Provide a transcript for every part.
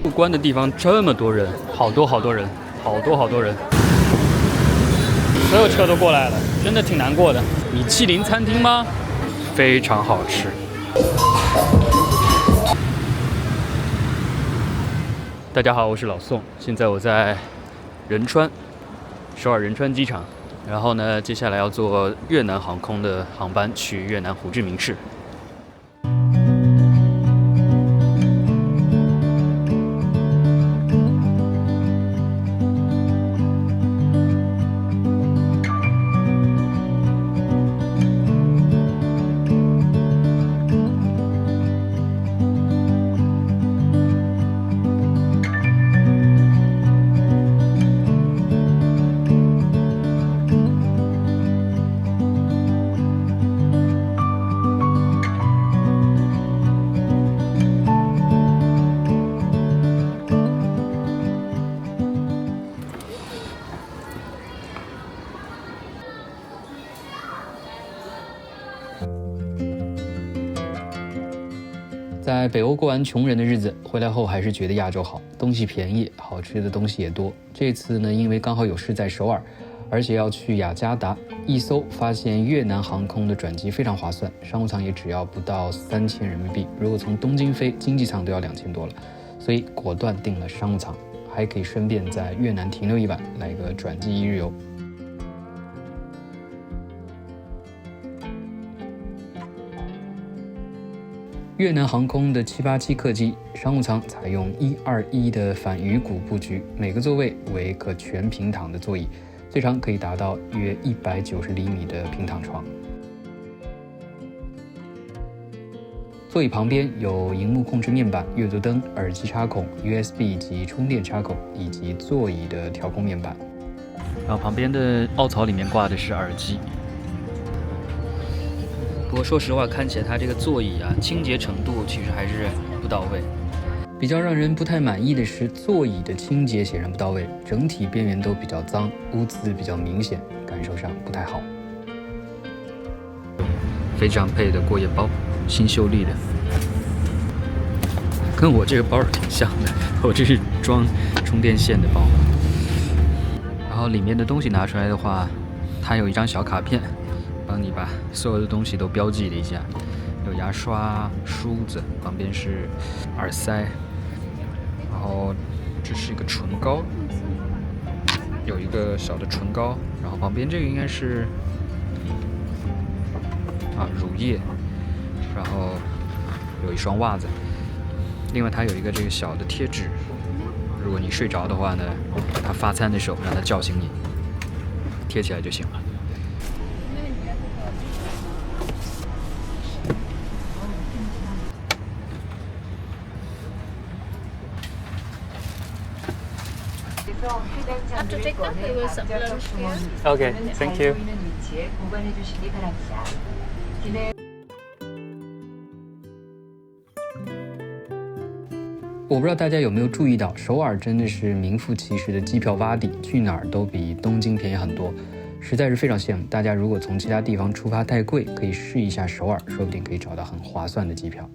入关的地方这么多人，好多人，好多人，所有车都过来了，真的挺难过的。米其林餐厅吗？非常好吃。大家好，我是老宋，现在我在仁川，首尔仁川机场。然后呢，接下来要坐越南航空的航班去越南胡志明市。在北欧过完穷人的日子，回来后还是觉得亚洲好，东西便宜，好吃的东西也多。这次呢，因为刚好有事在首尔，而且要去雅加达，一搜发现越南航空的转机非常划算，商务舱也只要不到3000人民币，如果从东京飞，经济舱都要2000多了，所以果断订了商务舱，还可以顺便在越南停留一晚，来个转机1日游。越南航空的787客机商务舱采用121的反鱼骨布局，每个座位为可全平躺的座椅，最长可以达到约190厘米的平躺床。座椅旁边有萤幕控制面板、阅读灯、耳机插孔、USB 及充电插口，以及座椅的调控面板。然后旁边的凹槽里面挂的是耳机。不过说实话，看起来它这个座椅清洁程度其实还是不到位。比较让人不太满意的是，座椅的清洁显然不到位，整体边缘都比较脏，污渍比较明显，感受上不太好。飞机上配的过夜包，新秀丽的，跟我这个包挺像的，我这是装充电线的包。然后里面的东西拿出来的话，它有一张小卡片，帮你把所有的东西都标记了一下，有牙刷、梳子，旁边是耳塞，然后这是一个唇膏，有一个小的唇膏，然后旁边这个应该是乳液，然后有一双袜子，另外它有一个这个小的贴纸，如果你睡着的话呢，它发餐的时候让它叫醒你，贴起来就行了。After takeoff, we will sublet here. Okay, thank you. 我不知道大家有没有注意到，首尔真的是名副其实的机票洼地，去哪儿都比东京便宜很多，实在是非常羡慕大家。如果从其他地方出发太贵，可以试一下首尔，说不定可以找到很划算的机票。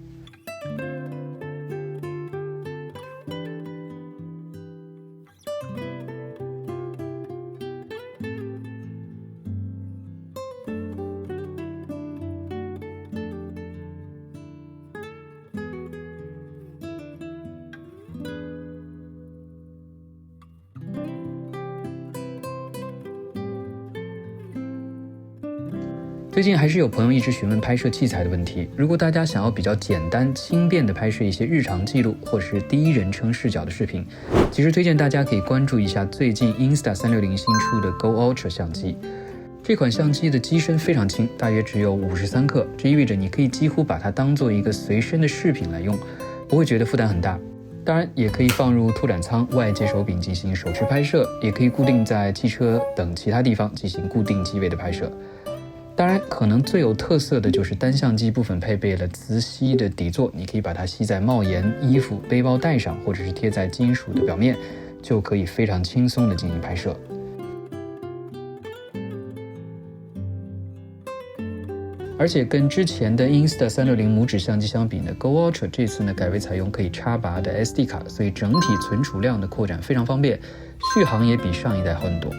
最近还是有朋友一直询问拍摄器材的问题。如果大家想要比较简单轻便的拍摄一些日常记录或是第一人称视角的视频，其实推荐大家可以关注一下最近 Insta360新出的 Go Ultra 相机。这款相机的机身非常轻，大约只有53克，这意味着你可以几乎把它当做一个随身的饰品来用，不会觉得负担很大。当然也可以放入拓展舱外接手柄进行手持拍摄，也可以固定在汽车等其他地方进行固定机位的拍摄。当然，可能最有特色的就是单相机部分配备了磁吸的底座，你可以把它吸在帽檐、衣服、背包带上，或者是贴在金属的表面，就可以非常轻松地进行拍摄。而且跟之前的 Insta360拇指相机相比呢 ，Go Ultra 这次呢改为采用可以插拔的 SD 卡，所以整体存储量的扩展非常方便，续航也比上一代好很多。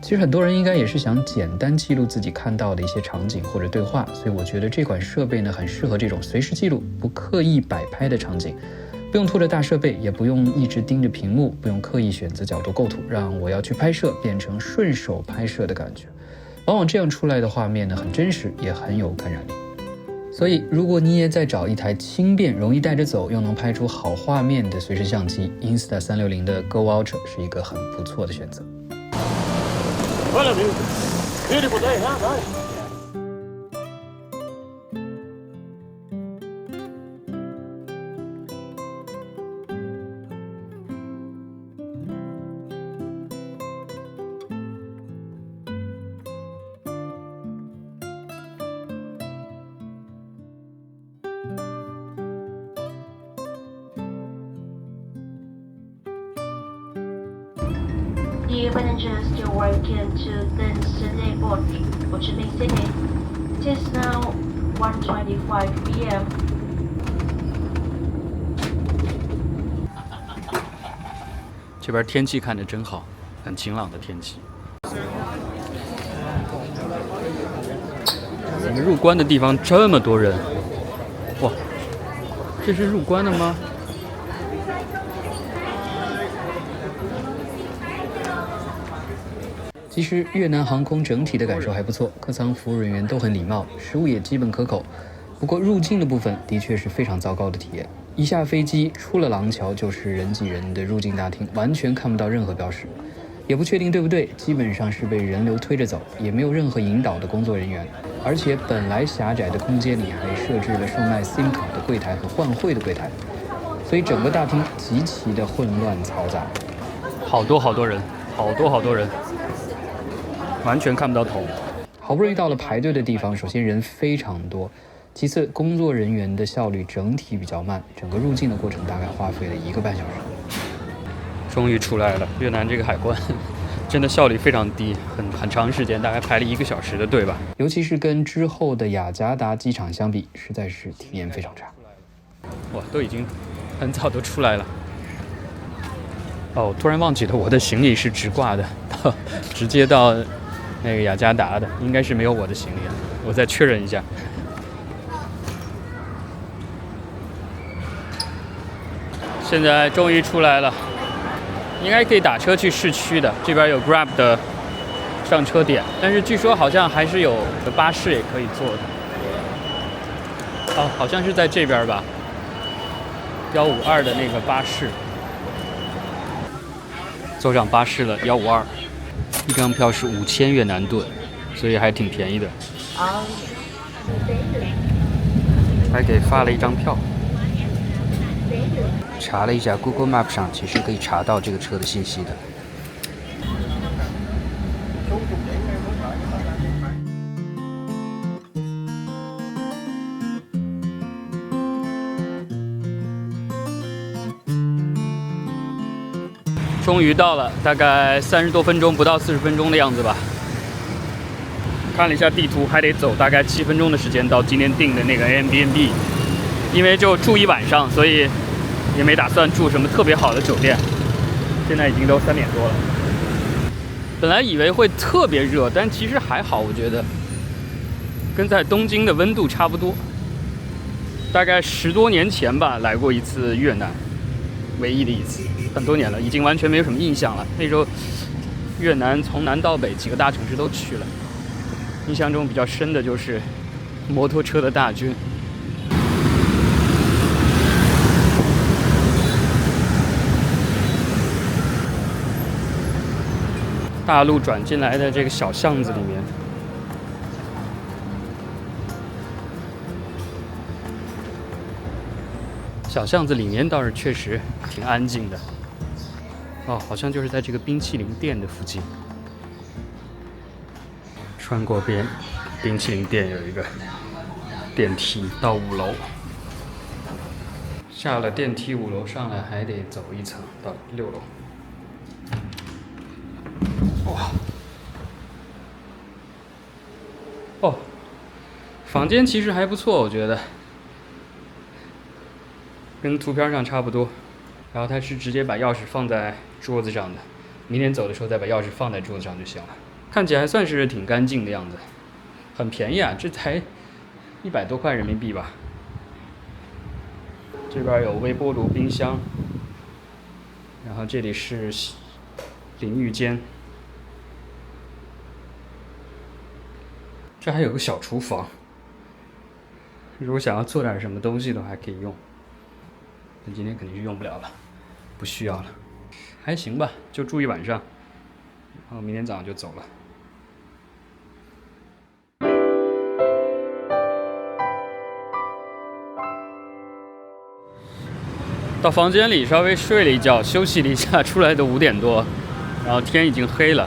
其实很多人应该也是想简单记录自己看到的一些场景或者对话，所以我觉得这款设备呢很适合这种随时记录、不刻意摆拍的场景。不用拖着大设备，也不用一直盯着屏幕，不用刻意选择角度构图，让我要去拍摄变成顺手拍摄的感觉。往往这样出来的画面呢，很真实，也很有感染力。所以，如果你也在找一台轻便、容易带着走，又能拍出好画面的随身相机 ，Insta360的 Go Ultra 是一个很不错的选择。The passengers still welcome to Density Airport, Ho Chi Minh City. It is now 1:25 p.m. 这边天气看着真好，很晴朗的天气。我们入关的地方这么多人，哇，这是入关的吗？其实越南航空整体的感受还不错，客舱服务人员都很礼貌，食物也基本可口。不过入境的部分的确是非常糟糕的体验。一下飞机出了廊桥就是人挤人的入境大厅，完全看不到任何标识，也不确定对不对，基本上是被人流推着走，也没有任何引导的工作人员。而且本来狭窄的空间里还设置了售卖 SIM 卡的柜台和换汇的柜台，所以整个大厅极其的混乱嘈杂。好多人，好多人。完全看不到头。好不容易到了排队的地方，首先人非常多，其次工作人员的效率整体比较慢，整个入境的过程大概花费了1个半小时。终于出来了，越南这个海关真的效率非常低，很长时间，大概排了1个小时的队吧。尤其是跟之后的雅加达机场相比，实在是体验非常差。哇，都已经很早都出来了。哦，突然忘记了我的行李是直挂的，直接到那个雅加达的，应该是没有我的行李了，我再确认一下。现在终于出来了，应该可以打车去市区的，这边有 Grab 的上车点，但是据说好像还是有巴士也可以坐的。哦，好像是在这边吧，152的那个巴士。坐上巴士了，152，一张票是5000越南盾，所以还挺便宜的。还给发了一张票。查了一下 Google Map 上，其实可以查到这个车的信息的。终于到了，大概30多分钟，不到40分钟的样子吧。看了一下地图，还得走大概7分钟的时间到今天订的那个 Airbnb。因为就住1晚上，所以也没打算住什么特别好的酒店。现在已经都3点多了。本来以为会特别热，但其实还好，我觉得跟在东京的温度差不多。大概10多年前吧，来过一次越南，唯一的一次。很多年了，已经完全没有什么印象了。那时候越南从南到北几个大城市都去了，印象中比较深的就是摩托车的大军。大路转进来的这个小巷子里面，小巷子里面倒是确实挺安静的。哦，好像就是在这个冰淇淋店的附近。穿过边，冰淇淋店有一个电梯到5楼。下了电梯5楼上来还得走1层到6楼。哇！哦，房间其实还不错，我觉得，跟图片上差不多。然后它是直接把钥匙放在桌子上的，明天走的时候再把钥匙放在桌子上就行了。看起来还算是挺干净的样子，很便宜啊，这才100多块人民币吧。这边有微波炉、冰箱，然后这里是淋浴间，这还有个小厨房，如果想要做点什么东西的话可以用，但今天肯定是用不了了，不需要了，还行吧，就住一晚上，然后明天早上就走了。到房间里稍微睡了一觉，休息了一下，出来都5点多，然后天已经黑了，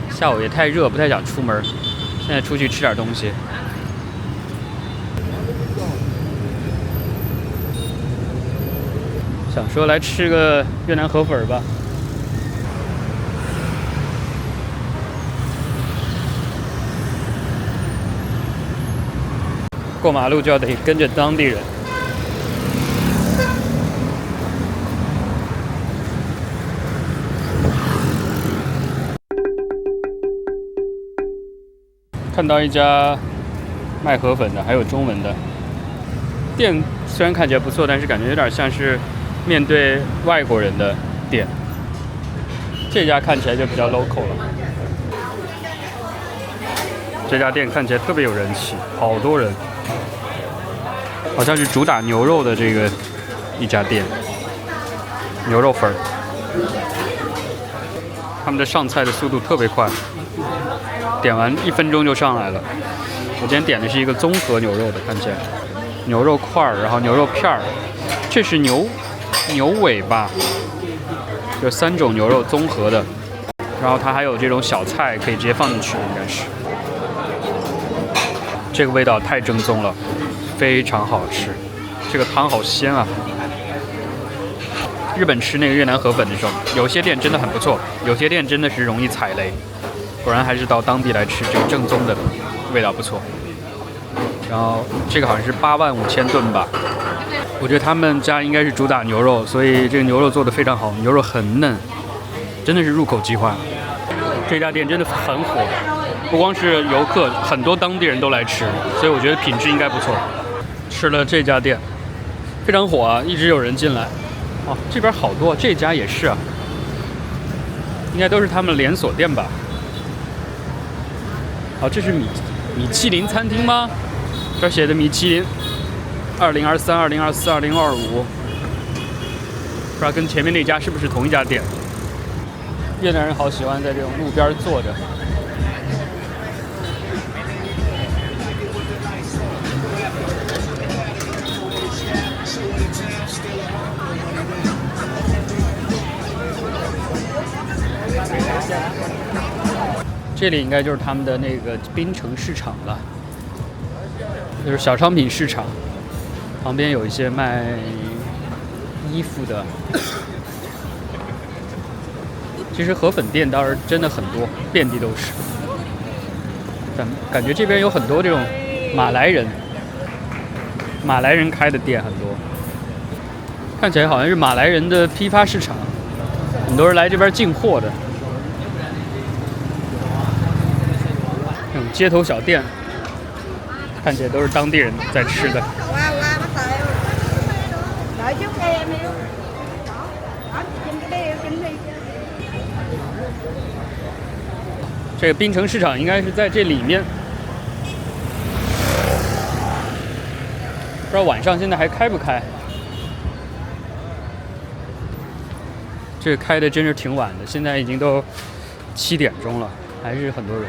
下午也太热，不太想出门，现在出去吃点东西。想说来吃个越南河粉吧。过马路就要得跟着当地人。看到一家卖河粉的，还有中文的店，虽然看起来不错，但是感觉有点像是面对外国人的店。这家看起来就比较 local 了。这家店看起来特别有人气，好多人，好像是主打牛肉的这个一家店，牛肉粉。他们的上菜的速度特别快，点完1分钟就上来了。我今天点的是一个综合牛肉的，看起来牛肉块儿，然后牛肉片儿，这是牛尾巴，有3种牛肉综合的，然后它还有这种小菜可以直接放进去，应该是。这个味道太正宗了，非常好吃，这个汤好鲜啊！日本吃那个越南河粉的时候，有些店真的很不错，有些店真的是容易踩雷。果然还是到当地来吃这个正宗的，味道不错。然后这个好像是85000吨吧，我觉得他们家应该是主打牛肉，所以这个牛肉做得非常好，牛肉很嫩，真的是入口即化。这家店真的很火，不光是游客，很多当地人都来吃，所以我觉得品质应该不错。吃了这家店，非常火啊，一直有人进来。哦，这边好多，这家也是啊，应该都是他们连锁店吧。哦，这是米其林餐厅吗？这写的米其林，2023、2024、2025，不知道跟前面那家是不是同一家店。越南人好喜欢在这种路边坐着。这里应该就是他们的那个槟城市场了，就是小商品市场，旁边有一些卖衣服的。其实河粉店倒是真的很多，遍地都是。感觉这边有很多这种马来人开的店很多，看起来好像是马来人的批发市场，很多人来这边进货的。这种街头小店，看起来都是当地人在吃的。这个槟城市场应该是在这里面，不知道晚上现在还开不开。这个开的真是挺晚的，现在已经都7点钟了，还是很多人。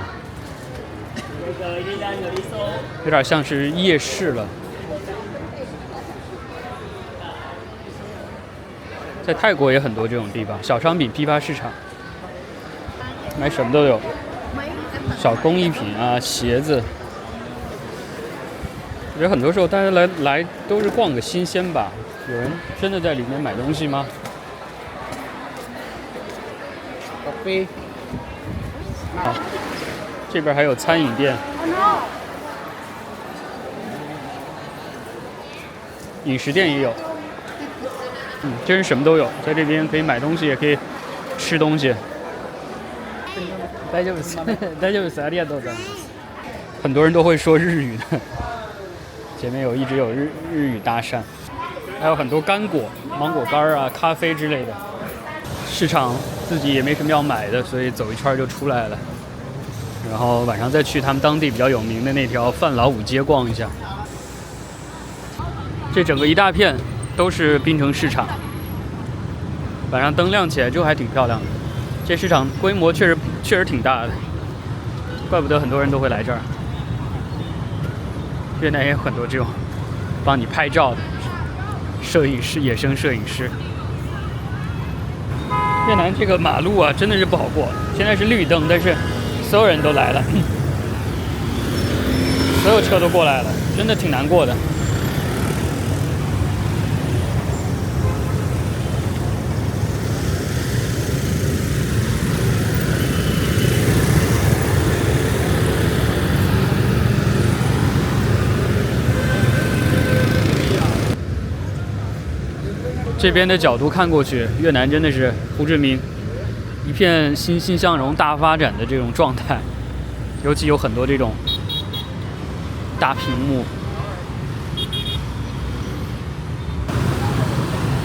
有点像是夜市了。在泰国也很多这种地方，小商品批发市场，买什么都有，小工艺品啊，鞋子。我觉得很多时候大家来都是逛个新鲜吧。有人真的在里面买东西吗？好，这边还有餐饮店。饮食店也有，真是什么都有，在这边可以买东西，也可以吃东西。大丈夫です。大丈夫です。ありがとうございます。很多人都会说日语的，前面一直有日语搭讪，还有很多干果、芒果干啊、咖啡之类的。市场自己也没什么要买的，所以走一圈就出来了。然后晚上再去他们当地比较有名的那条范老五街逛一下。这整个一大片都是槟城市场，晚上灯亮起来就还挺漂亮的。这市场规模确实挺大的，怪不得很多人都会来这儿。越南也有很多这种帮你拍照的摄影师、野生摄影师。越南这个马路啊，真的是不好过。现在是绿灯，但是所有人都来了，所有车都过来了，真的挺难过的。这边的角度看过去，越南真的是胡志明一片欣欣向荣、大发展的这种状态，尤其有很多这种大屏幕，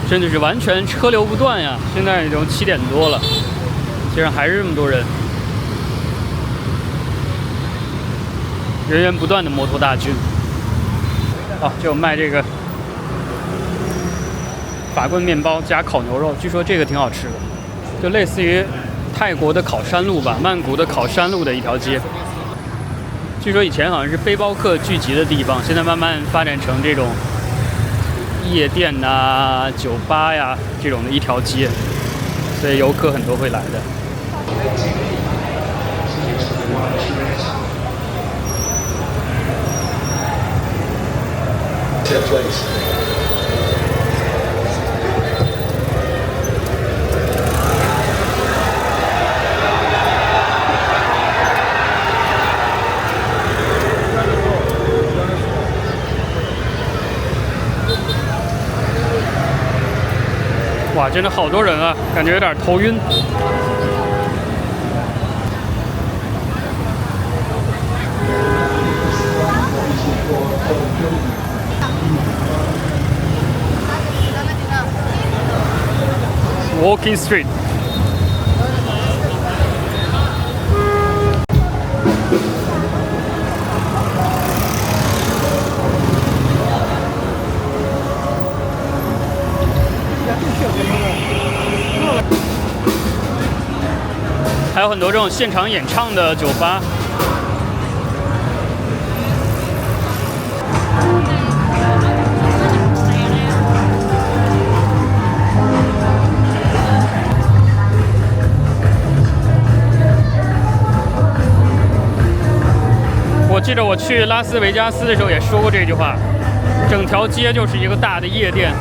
真的是完全车流不断呀！现在已经7点多了，街上还是这么多人，源源不断的摩托大军。就卖这个法棍面包加烤牛肉，据说这个挺好吃的，就类似于泰国的烤山路吧，曼谷的烤山路的一条街。据说以前好像是背包客聚集的地方，现在慢慢发展成这种夜店呐、酒吧呀这种的一条街，所以游客很多会来的。哇，真的好多人啊，感觉有点头晕。Walking Street。还有很多这种现场演唱的酒吧。我记得我去拉斯维加斯的时候也说过这句话，整条街就是一个大的夜店。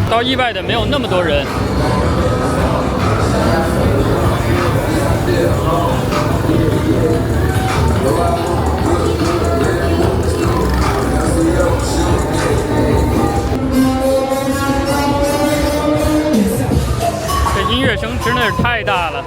倒意外的没有那么多人。这音乐声真的是太大了。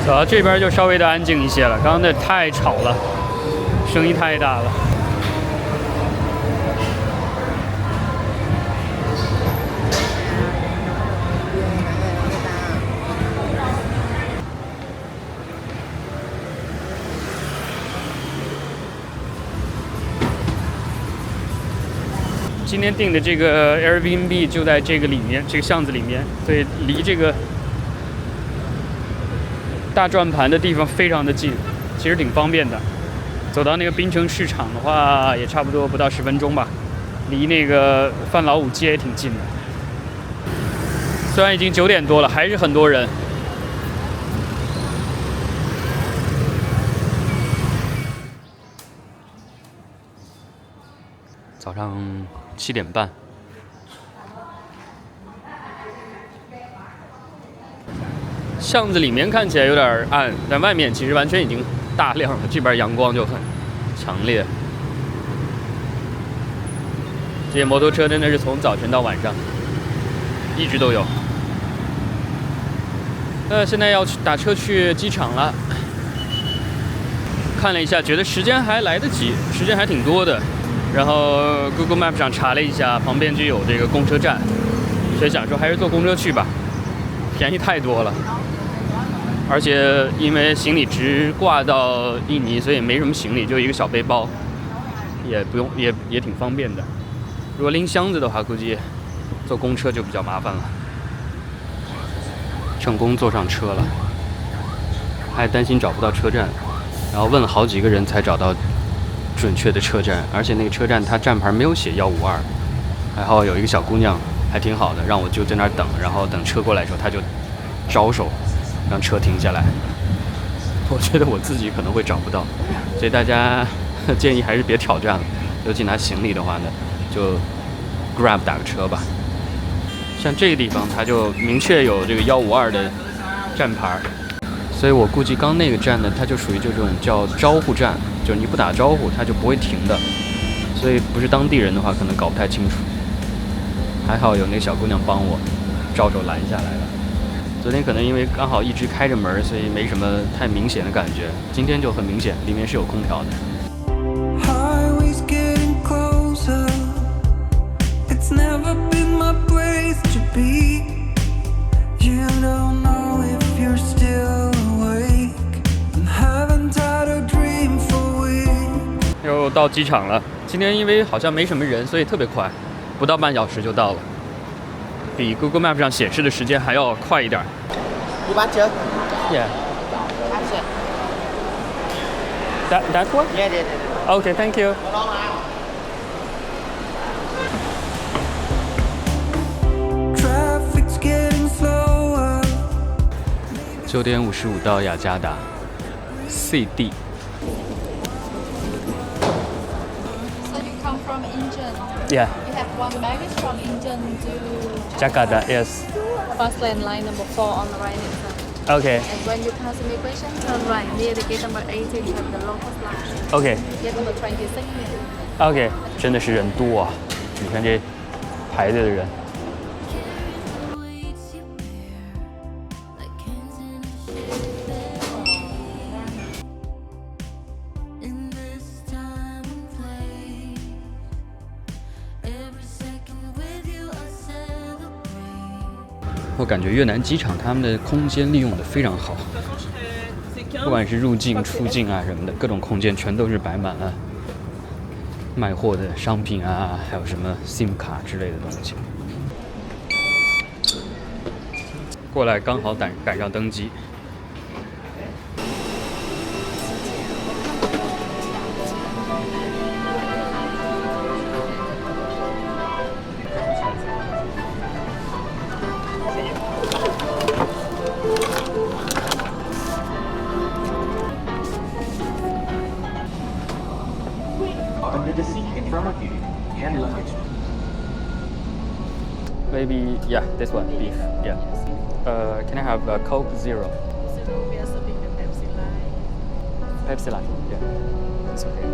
走到这边就稍微的安静一些了，刚刚那太吵了，声音太大了。今天订的这个 Airbnb 就在这个里面，这个巷子里面，所以离这个大转盘的地方非常的近，其实挺方便的。走到那个滨城市场的话，也差不多不到10分钟吧，离那个范老五街也挺近的。虽然已经9点多了，还是很多人。早上7点半，巷子里面看起来有点暗，但外面其实完全已经大亮了。这边阳光就很强烈。这些摩托车真的是从早晨到晚上一直都有。现在要去打车去机场了。看了一下，觉得时间还来得及，时间还挺多的。然后 Google Map 上查了一下，旁边就有这个公车站，所以想说还是坐公车去吧，便宜太多了。而且因为行李直挂到印尼，所以没什么行李，就一个小背包，也不用也挺方便的。如果拎箱子的话，估计坐公车就比较麻烦了。成功坐上车了，还担心找不到车站，然后问了好几个人才找到准确的车站，而且那个车站它站牌没有写152，还好有一个小姑娘还挺好的，让我就在那儿等，然后等车过来的时候，她就招手让车停下来。我觉得我自己可能会找不到，所以大家建议还是别挑战了，尤其拿行李的话呢，就 Grab 打个车吧。像这个地方，它就明确有这个152的站牌，所以我估计刚那个站呢，它就属于这种叫招呼站，就是你不打招呼，它就不会停的。所以不是当地人的话，可能搞不太清楚。还好有那个小姑娘帮我招手拦下来了。昨天可能因为刚好一直开着门，所以没什么太明显的感觉。今天就很明显，里面是有空调的。It's never been my place to be. You don't know if you're still awake. And haven't had a dream for weeks. 又到机场了。今天因为好像没什么人，所以特别快，不到半小时就到了，比 Google Map 上显示的时间还要快一点。You bought chưa? Yeah. That's it. That one? Yeah. Okay, thank you. 9点55到雅加达 CD。 So you come from Incheon? Yeah, You have one baggage from Incheon to Jakarta, yes. Fast lane line number 4 on the right hand side. Okay, And when you pass immigration, turn right near the gate number 18 you have the locust line. okay, Gate number 26. okay. 真的是人多啊，你看这排队的人。我感觉越南机场他们的空间利用的非常好，不管是入境、出境啊什么的，各种空间全都是摆满了卖货的商品啊，还有什么 SIM 卡之类的东西。过来刚好赶上登机。Under the seat in front of you, hand luggage. Maybe yeah, this one beef. Yeah. Can I have a Coke Zero? So we are serving the Pepsi line. Pepsi Line. Yeah. It's okay.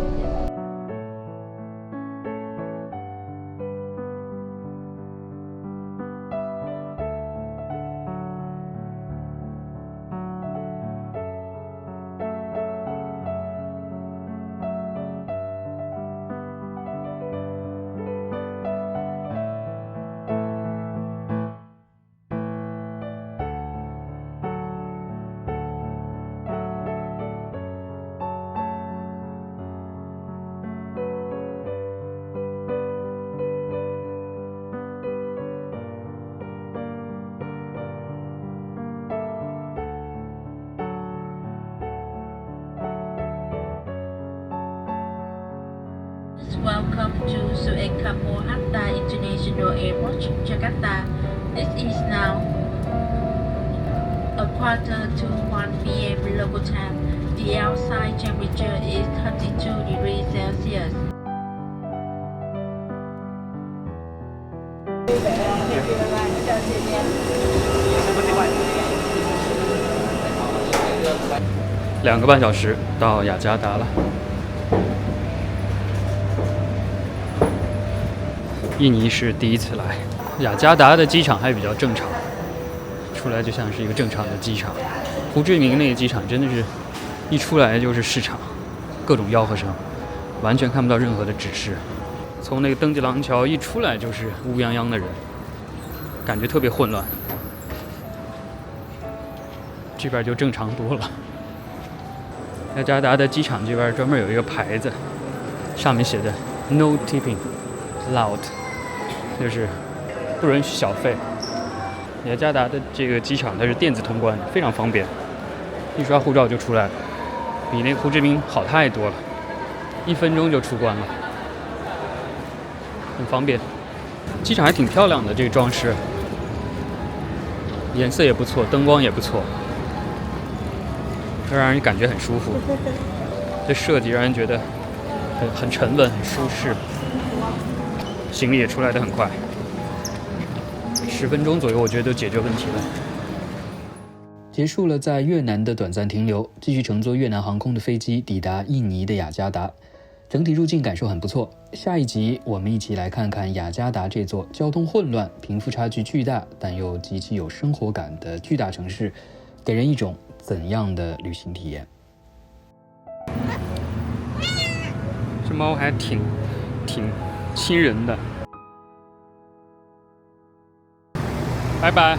Welcome to Soekarno Hatta International Airport, Jakarta. This is now a quarter to 1 p.m. local time. The outside temperature is 32 degrees Celsius. 2个半小时到雅加达了。印尼是第一次来，雅加达的机场还比较正常，出来就像是一个正常的机场。胡志明那个机场真的是，一出来就是市场，各种吆喝声，完全看不到任何的指示。从那个登吉廊桥一出来就是乌泱泱的人，感觉特别混乱。这边就正常多了。雅加达的机场这边专门有一个牌子，上面写的 “No tipping allowed”， 就是不允许小费。雅加达的这个机场它是电子通关，非常方便，一刷护照就出来了，比那个胡志明好太多了，1分钟就出关了，很方便。机场还挺漂亮的，这个装饰，颜色也不错，灯光也不错。让人感觉很舒服，这设计让人觉得很沉稳、很舒适。行李也出来得很快，10分钟左右，我觉得就解决问题了。结束了在越南的短暂停留，继续乘坐越南航空的飞机抵达印尼的雅加达，整体入境感受很不错。下一集我们一起来看看雅加达这座交通混乱、贫富差距巨大但又极其有生活感的巨大城市，给人一种怎样的旅行体验？这猫还挺亲人的。拜拜。